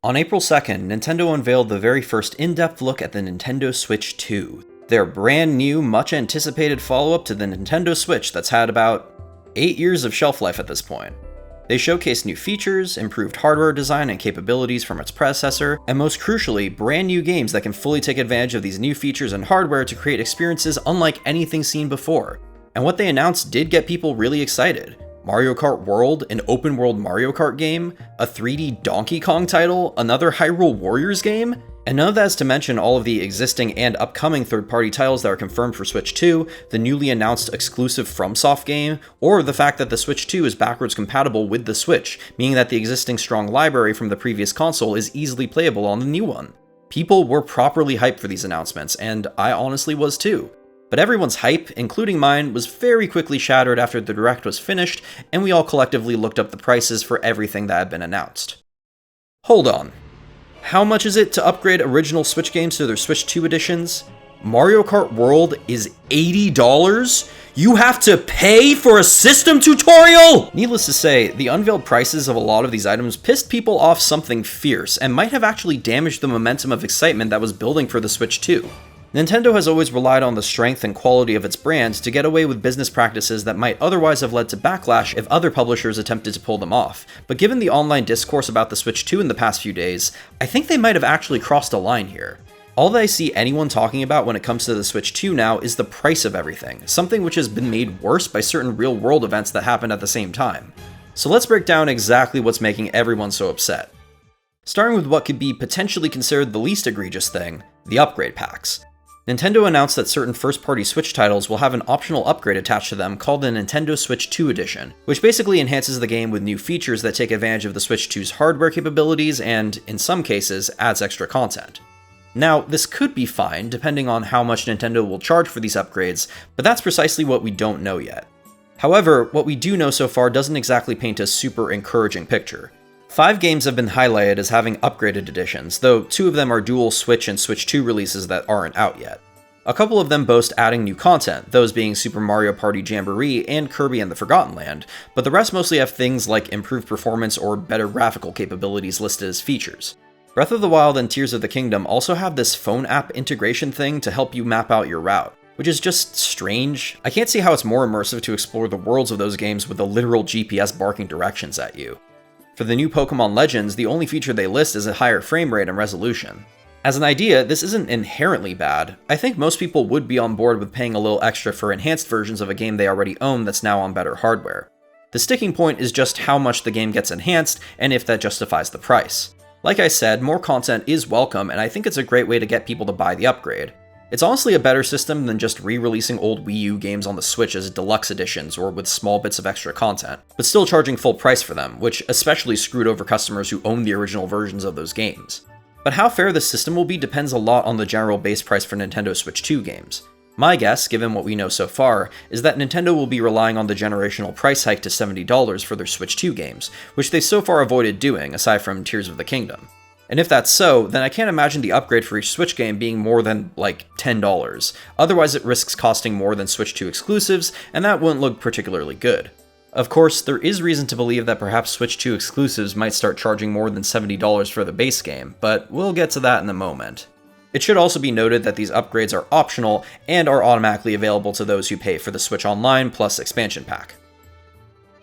On April 2nd, Nintendo unveiled the very first in-depth look at the Nintendo Switch 2, their brand new, much-anticipated follow-up to the Nintendo Switch that's had about 8 years of shelf life at this point. They showcased new features, improved hardware design and capabilities from its predecessor, and most crucially, brand new games that can fully take advantage of these new features and hardware to create experiences unlike anything seen before. And what they announced did get people really excited. Mario Kart World, an open-world Mario Kart game, a 3D Donkey Kong title, another Hyrule Warriors game, and none of that is to mention all of the existing and upcoming third-party titles that are confirmed for Switch 2, the newly announced exclusive FromSoft game, or the fact that the Switch 2 is backwards compatible with the Switch, meaning that the existing strong library from the previous console is easily playable on the new one. People were properly hyped for these announcements, and I honestly was too. But everyone's hype, including mine, was very quickly shattered after the Direct was finished, and we all collectively looked up the prices for everything that had been announced. Hold on. How much is it to upgrade original Switch games to their Switch 2 editions? Mario Kart World is $80? You have to pay for a system tutorial?! Needless to say, the unveiled prices of a lot of these items pissed people off something fierce, and might have actually damaged the momentum of excitement that was building for the Switch 2. Nintendo has always relied on the strength and quality of its brands to get away with business practices that might otherwise have led to backlash if other publishers attempted to pull them off, but given the online discourse about the Switch 2 in the past few days, I think they might have actually crossed a line here. All that I see anyone talking about when it comes to the Switch 2 now is the price of everything, something which has been made worse by certain real-world events that happened at the same time. So let's break down exactly what's making everyone so upset. Starting with what could be potentially considered the least egregious thing, the upgrade packs. Nintendo announced that certain first-party Switch titles will have an optional upgrade attached to them called the Nintendo Switch 2 Edition, which basically enhances the game with new features that take advantage of the Switch 2's hardware capabilities and, in some cases, adds extra content. Now, this could be fine depending on how much Nintendo will charge for these upgrades, but that's precisely what we don't know yet. However, what we do know so far doesn't exactly paint a super encouraging picture. 5 games have been highlighted as having upgraded editions, though 2 of them are dual Switch and Switch 2 releases that aren't out yet. A couple of them boast adding new content, those being Super Mario Party Jamboree and Kirby and the Forgotten Land, but the rest mostly have things like improved performance or better graphical capabilities listed as features. Breath of the Wild and Tears of the Kingdom also have this phone app integration thing to help you map out your route, which is just strange. I can't see how it's more immersive to explore the worlds of those games with a literal GPS barking directions at you. For the new Pokemon Legends, the only feature they list is a higher frame rate and resolution. As an idea, this isn't inherently bad. I think most people would be on board with paying a little extra for enhanced versions of a game they already own that's now on better hardware. The sticking point is just how much the game gets enhanced, and if that justifies the price. Like I said, more content is welcome, and I think it's a great way to get people to buy the upgrade. It's honestly a better system than just re-releasing old Wii U games on the Switch as deluxe editions or with small bits of extra content, but still charging full price for them, which especially screwed over customers who own the original versions of those games. But how fair this system will be depends a lot on the general base price for Nintendo Switch 2 games. My guess, given what we know so far, is that Nintendo will be relying on the generational price hike to $70 for their Switch 2 games, which they so far avoided doing, aside from Tears of the Kingdom. And if that's so, then I can't imagine the upgrade for each Switch game being more than, like, $10. Otherwise it risks costing more than Switch 2 exclusives, and that wouldn't look particularly good. Of course, there is reason to believe that perhaps Switch 2 exclusives might start charging more than $70 for the base game, but we'll get to that in a moment. It should also be noted that these upgrades are optional and are automatically available to those who pay for the Switch Online Plus expansion pack.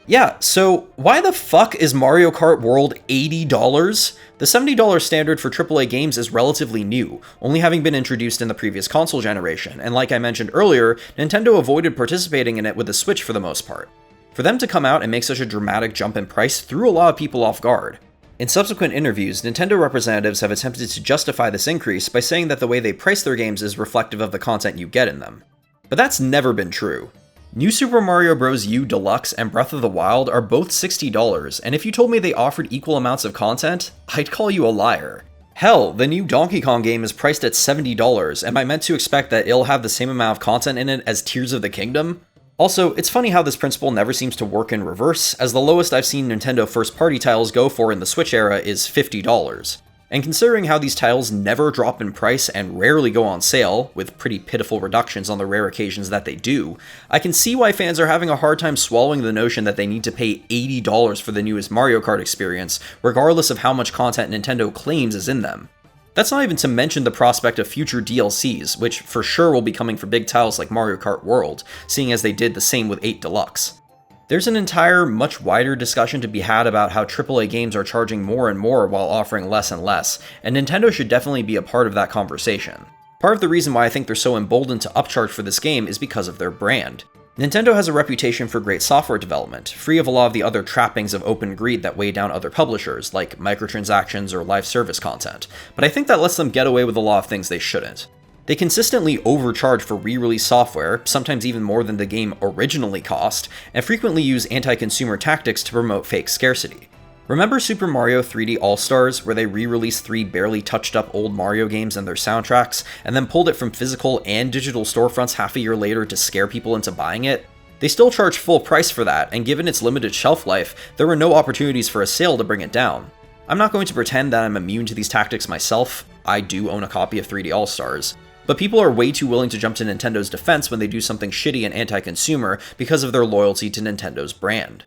Yeah, so why the fuck is Mario Kart World $80? The $70 standard for AAA games is relatively new, only having been introduced in the previous console generation, and like I mentioned earlier, Nintendo avoided participating in it with the Switch for the most part. For them to come out and make such a dramatic jump in price threw a lot of people off guard. In subsequent interviews, Nintendo representatives have attempted to justify this increase by saying that the way they price their games is reflective of the content you get in them. But that's never been true. New Super Mario Bros. U Deluxe and Breath of the Wild are both $60, and if you told me they offered equal amounts of content, I'd call you a liar. Hell, the new Donkey Kong game is priced at $70, am I meant to expect that it'll have the same amount of content in it as Tears of the Kingdom? Also, it's funny how this principle never seems to work in reverse, as the lowest I've seen Nintendo first-party titles go for in the Switch era is $50. And considering how these titles never drop in price and rarely go on sale, with pretty pitiful reductions on the rare occasions that they do, I can see why fans are having a hard time swallowing the notion that they need to pay $80 for the newest Mario Kart experience, regardless of how much content Nintendo claims is in them. That's not even to mention the prospect of future DLCs, which for sure will be coming for big titles like Mario Kart World, seeing as they did the same with 8 Deluxe. There's an entire, much wider discussion to be had about how AAA games are charging more and more while offering less and less, and Nintendo should definitely be a part of that conversation. Part of the reason why I think they're so emboldened to upcharge for this game is because of their brand. Nintendo has a reputation for great software development, free of a lot of the other trappings of open greed that weigh down other publishers, like microtransactions or live service content, but I think that lets them get away with a lot of things they shouldn't. They consistently overcharge for re-release software, sometimes even more than the game originally cost, and frequently use anti-consumer tactics to promote fake scarcity. Remember Super Mario 3D All-Stars, where they re-released 3 barely touched-up old Mario games and their soundtracks, and then pulled it from physical and digital storefronts half a year later to scare people into buying it? They still charge full price for that, and given its limited shelf life, there were no opportunities for a sale to bring it down. I'm not going to pretend that I'm immune to these tactics myself. I do own a copy of 3D All-Stars. But people are way too willing to jump to Nintendo's defense when they do something shitty and anti-consumer because of their loyalty to Nintendo's brand.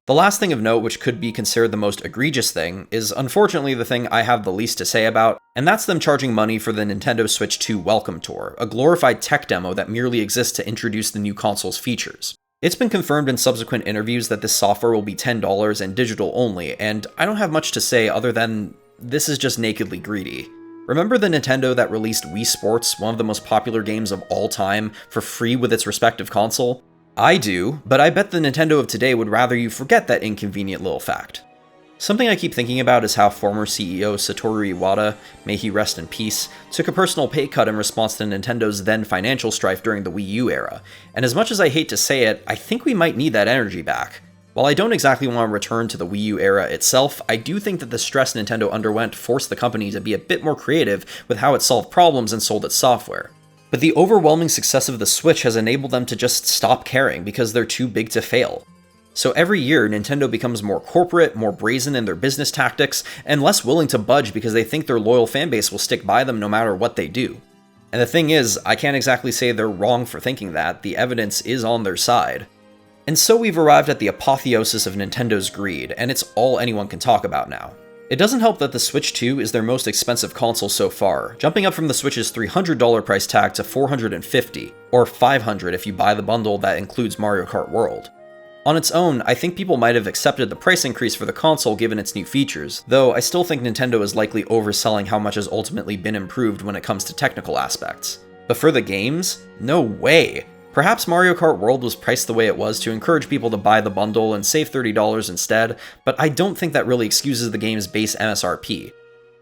The last thing of note, which could be considered the most egregious thing, is unfortunately the thing I have the least to say about, and that's them charging money for the Nintendo Switch 2 Welcome Tour, a glorified tech demo that merely exists to introduce the new console's features. It's been confirmed in subsequent interviews that this software will be $10 and digital only, and I don't have much to say other than this is just nakedly greedy. Remember the Nintendo that released Wii Sports, one of the most popular games of all time, for free with its respective console? I do, but I bet the Nintendo of today would rather you forget that inconvenient little fact. Something I keep thinking about is how former CEO Satoru Iwata, may he rest in peace, took a personal pay cut in response to Nintendo's then financial strife during the Wii U era, and as much as I hate to say it, I think we might need that energy back. While I don't exactly want to return to the Wii U era itself, I do think that the stress Nintendo underwent forced the company to be a bit more creative with how it solved problems and sold its software. But the overwhelming success of the Switch has enabled them to just stop caring because they're too big to fail. So every year, Nintendo becomes more corporate, more brazen in their business tactics, and less willing to budge because they think their loyal fanbase will stick by them no matter what they do. And the thing is, I can't exactly say they're wrong for thinking that, the evidence is on their side. And so we've arrived at the apotheosis of Nintendo's greed, and it's all anyone can talk about now. It doesn't help that the Switch 2 is their most expensive console so far, jumping up from the Switch's $300 price tag to $450, or $500 if you buy the bundle that includes Mario Kart World. On its own, I think people might have accepted the price increase for the console given its new features, though I still think Nintendo is likely overselling how much has ultimately been improved when it comes to technical aspects. But for the games? No way! Perhaps Mario Kart World was priced the way it was to encourage people to buy the bundle and save $30 instead, but I don't think that really excuses the game's base MSRP.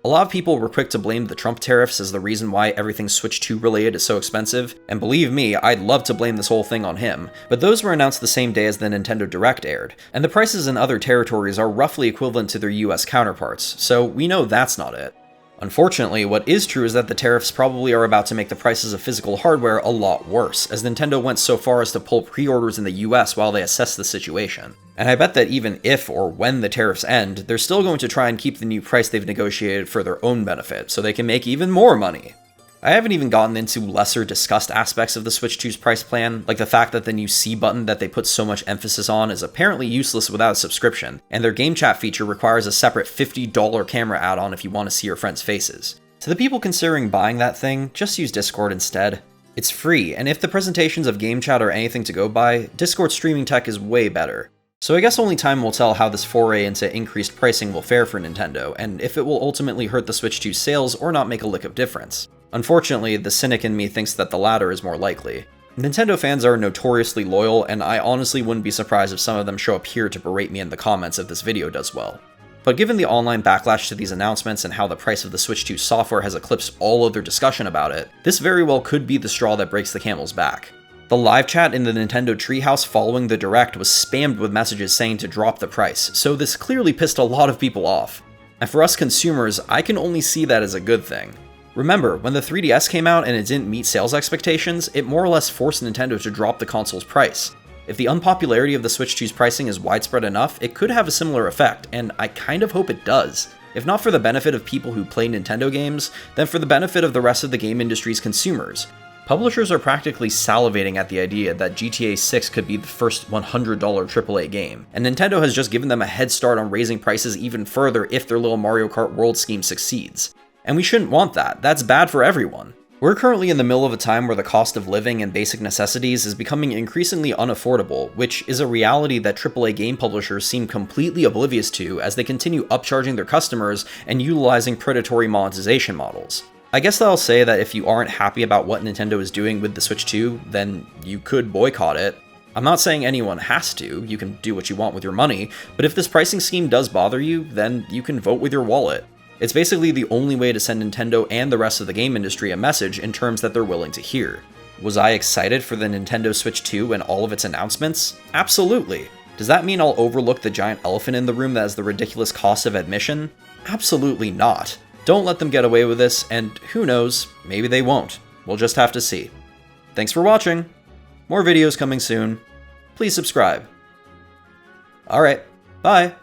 A lot of people were quick to blame the Trump tariffs as the reason why everything Switch 2 related is so expensive, and believe me, I'd love to blame this whole thing on him, but those were announced the same day as the Nintendo Direct aired, and the prices in other territories are roughly equivalent to their US counterparts, so we know that's not it. Unfortunately, what is true is that the tariffs probably are about to make the prices of physical hardware a lot worse, as Nintendo went so far as to pull pre-orders in the US while they assess the situation. And I bet that even if or when the tariffs end, they're still going to try and keep the new price they've negotiated for their own benefit, so they can make even more money. I haven't even gotten into lesser discussed aspects of the Switch 2's price plan, like the fact that the new C button that they put so much emphasis on is apparently useless without a subscription, and their game chat feature requires a separate $50 camera add-on if you want to see your friends' faces. To the people considering buying that thing, just use Discord instead. It's free, and if the presentations of game chat are anything to go by, Discord streaming tech is way better. So I guess only time will tell how this foray into increased pricing will fare for Nintendo, and if it will ultimately hurt the Switch 2's sales or not make a lick of difference. Unfortunately, the cynic in me thinks that the latter is more likely. Nintendo fans are notoriously loyal, and I honestly wouldn't be surprised if some of them show up here to berate me in the comments if this video does well. But given the online backlash to these announcements and how the price of the Switch 2 software has eclipsed all other discussion about it, this very well could be the straw that breaks the camel's back. The live chat in the Nintendo Treehouse following the Direct was spammed with messages saying to drop the price, so this clearly pissed a lot of people off. And for us consumers, I can only see that as a good thing. Remember, when the 3DS came out and it didn't meet sales expectations, it more or less forced Nintendo to drop the console's price. If the unpopularity of the Switch 2's pricing is widespread enough, it could have a similar effect, and I kind of hope it does. If not for the benefit of people who play Nintendo games, then for the benefit of the rest of the game industry's consumers. Publishers are practically salivating at the idea that GTA 6 could be the first $100 AAA game, and Nintendo has just given them a head start on raising prices even further if their little Mario Kart World scheme succeeds. And we shouldn't want that, that's bad for everyone. We're currently in the middle of a time where the cost of living and basic necessities is becoming increasingly unaffordable, which is a reality that AAA game publishers seem completely oblivious to as they continue upcharging their customers and utilizing predatory monetization models. I guess I'll say that if you aren't happy about what Nintendo is doing with the Switch 2, then you could boycott it. I'm not saying anyone has to, you can do what you want with your money, but if this pricing scheme does bother you, then you can vote with your wallet. It's basically the only way to send Nintendo and the rest of the game industry a message in terms that they're willing to hear. Was I excited for the Nintendo Switch 2 and all of its announcements? Absolutely. Does that mean I'll overlook the giant elephant in the room that is the ridiculous cost of admission? Absolutely not. Don't let them get away with this, and who knows, maybe they won't. We'll just have to see. Thanks for watching. More videos coming soon. Please subscribe. Alright, bye.